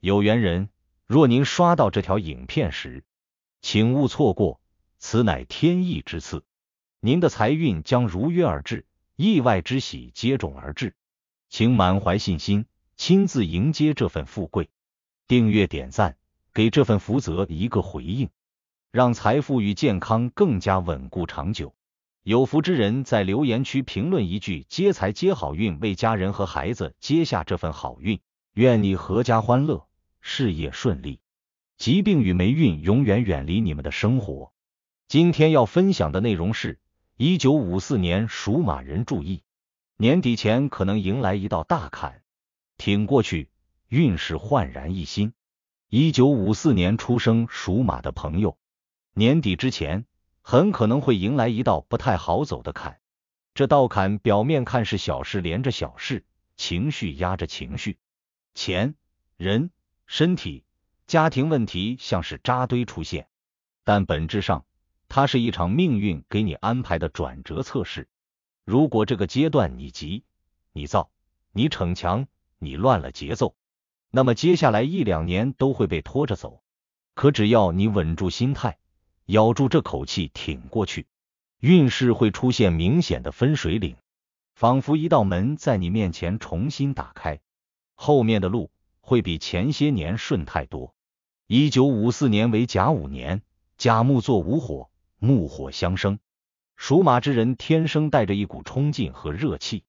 有緣人，若您刷到這條影片時，請勿錯過，此乃天意之賜，您的財運將如約而至，意外之喜接踵而至，請滿懷信心，親自迎接這份富貴。訂閱點讚，給這份福澤一個回應，讓財富與健康更加穩固長久。有福之人在留言區評論一句接財接好運，為家人和孩子接下這份好運，願你闔家歡樂，事業順利，疾病與霉運永遠遠離你們的生活。今天要分享的內容是1954年屬馬人注意，年底前可能迎來一道大坎，挺過去，運勢煥然一新。1954年出生屬馬的朋友，年底之前很可能會迎來一道不太好走的坎。這道坎表面看是小事連着小事，情緒壓着情緒，錢、人、身體、家庭問題像是扎堆出現，但本質上它是一場命運給你安排的轉折測試。如果這個階段你急、你躁、你逞強、你亂了節奏，那麼接下來1-2年都會被拖着走。可只要你穩住心態，咬住這口氣挺過去，運勢會出現明顯的分水嶺，仿佛一道門在你面前重新打開，後面的路會比前些年順太多。1954年為甲午年，甲木坐午火，木火相生，屬馬之人天生帶着一股衝勁和熱氣，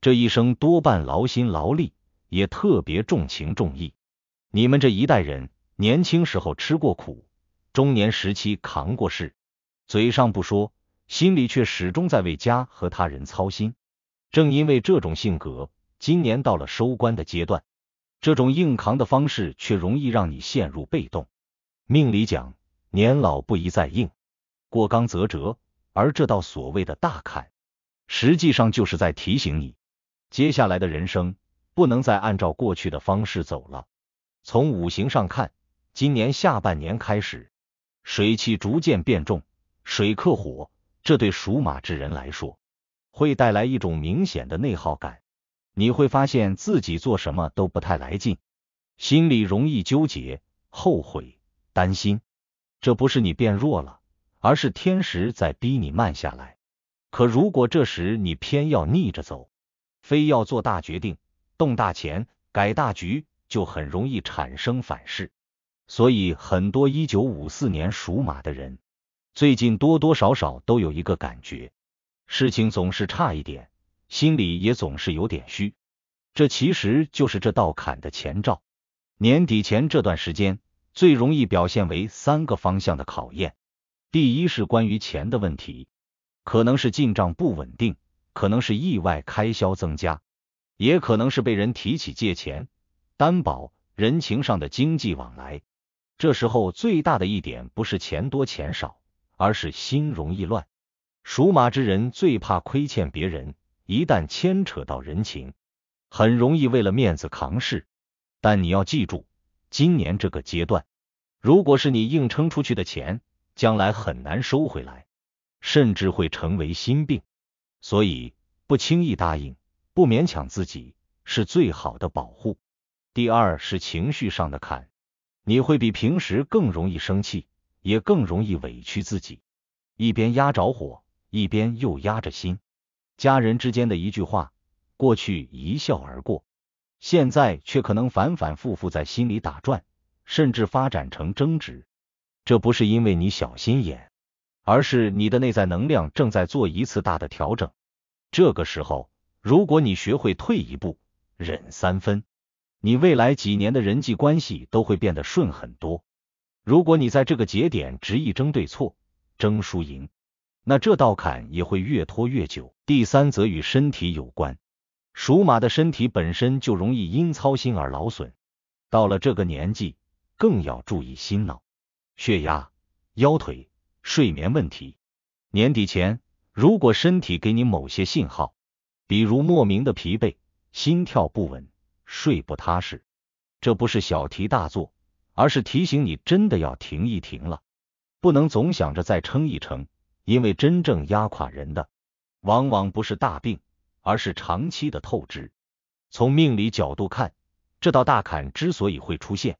這一生多半勞心勞力，也特別重情重義。你們這一代人，年輕時候吃過苦，中年時期扛過事，嘴上不說，心裡卻始終在為家和他人操心。正因為這種性格，今年到了收官的階段，這種硬扛的方式卻容易讓你陷入被動。命裡講，年老不宜再硬，過剛則折，而這道所謂的大坎，實際上就是在提醒你，接下來的人生不能再按照過去的方式走了。從五行上看，今年下半年開始，水氣逐漸變重，水克火，這對屬馬之人來說，會帶來一種明顯的內耗感。你會發現自己做什麼都不太來勁，心裡容易糾結、後悔、擔心。這不是你變弱了，而是天時在逼你慢下來。可如果這時你偏要逆着走，非要做大決定、動大錢、改大局，就很容易產生反噬。所以很多1954年屬馬的人，最近多多少少都有一個感覺，事情總是差一點，心裡也總是有點虛。這其實就是這道坎的前兆。年底前這段時間，最容易表現為3個方向的考驗。第一是關於錢的問題，可能是進賬不穩定，可能是意外開銷增加，也可能是被人提起借錢、擔保、人情上的經濟往來。這時候最大的一點不是錢多錢少，而是心容易亂。屬馬之人最怕虧欠別人，一旦牽扯到人情，很容易為了面子扛事。但你要記住，今年這個階段，如果是你硬撐出去的錢，將來很難收回來，甚至會成為心病。所以不輕易答應，不勉強自己，是最好的保護。第二是情緒上的坎，你會比平時更容易生氣，也更容易委屈自己，一邊壓着火，一邊又壓着心。家人之間的一句話，過去一笑而過，現在卻可能反反复复在心裡打轉，甚至發展成爭執。這不是因為你小心眼，而是你的內在能量正在做一次大的調整。這個時候，如果你學會退一步，忍3分，你未來幾年的人際關係都會變得順很多。如果你在這個節點執意爭對錯、爭輸贏，那這道坎也會越拖越久。第三則與身體有關，屬馬的身體本身就容易因操心而勞損，到了這個年紀，更要注意心腦、血壓、腰腿、睡眠問題。年底前，如果身體給你某些信號，比如莫名的疲憊、心跳不穩、睡不踏實，這不是小題大做，而是提醒你真的要停一停了，不能總想着再撐一撐，因為真正壓垮人的，往往不是大病，而是長期的透支。從命理角度看，這道大坎之所以會出現，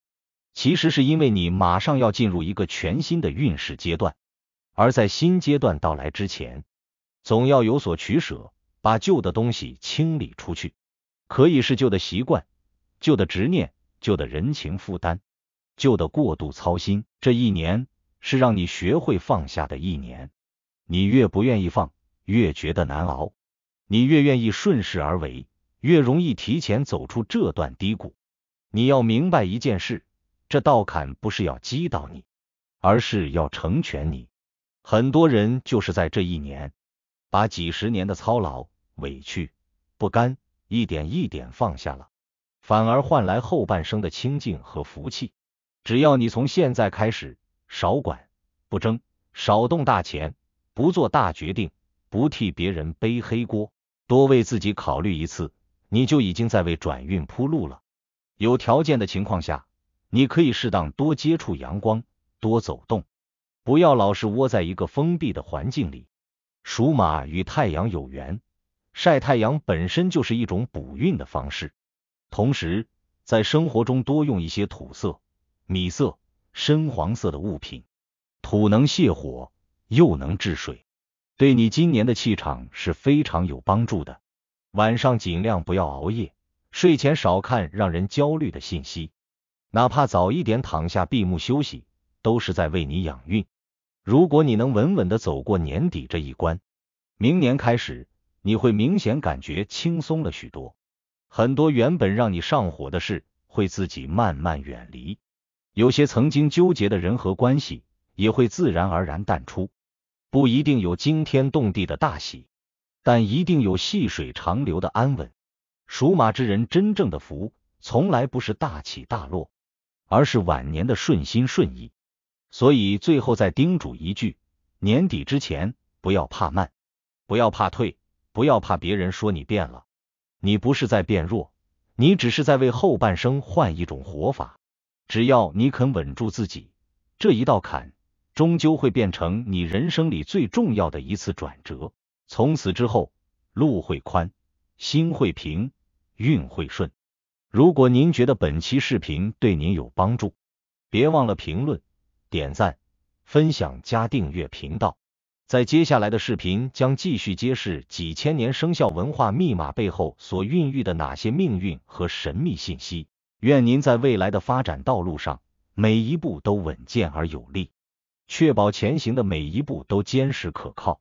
其實是因為你馬上要進入一個全新的運勢階段，而在新階段到來之前，總要有所取捨，把舊的東西清理出去，可以是舊的習慣、舊的執念、舊的人情負擔、舊的過度操心。這一年是讓你學會放下的一年，你越不願意放，越覺得難熬；你越願意順勢而為，越容易提前走出這段低谷。你要明白一件事，這道坎不是要擊倒你，而是要成全你。很多人就是在這一年，把幾十年的操勞、委屈、不甘一點一點放下了，反而換來後半生的清靜和福氣。只要你從現在開始，少管不爭，少動大錢，不做大決定，不替別人背黑鍋，多為自己考慮一次，你就已經在為轉運鋪路了。有條件的情況下，你可以適當多接觸陽光，多走動，不要老是窩在一個封閉的環境裡。屬馬與太陽有緣，曬太陽本身就是一種補運的方式。同時，在生活中多用一些土色、米色、深黃色的物品，土能泻火，又能治水，對你今年的气場是非常有幫助的。晚上盡量不要熬夜，睡前少看讓人焦慮的信息，哪怕早一點躺下閉目休息，都是在為你養運。如果你能穩穩地走過年底這一關，明年開始，你會明顯感覺輕鬆了許多。很多原本讓你上火的事，會自己慢慢遠離。有些曾經糾結的人和關係，也會自然而然淡出。不一定有驚天動地的大喜，但一定有細水長流的安穩。屬馬之人真正的福，從來不是大起大落，而是晚年的順心順意。所以最後再叮囑一句，年底之前不要怕慢，不要怕退，不要怕別人說你變了。你不是在變弱，你只是在為後半生換一種活法。只要你肯穩住自己，這一道坎終究會變成你人生裡最重要的一次轉折。從此之後，路會寬，心會平，運會順。如果您覺得本期視頻對您有幫助，別忘了評論、點讚、分享加訂閱頻道。在接下來的視頻將繼續揭示幾千年生肖文化密碼背後所孕育的哪些命運和神秘信息。願您在未來的發展道路上，每一步都穩健而有力，確保前行的每一步都堅實可靠。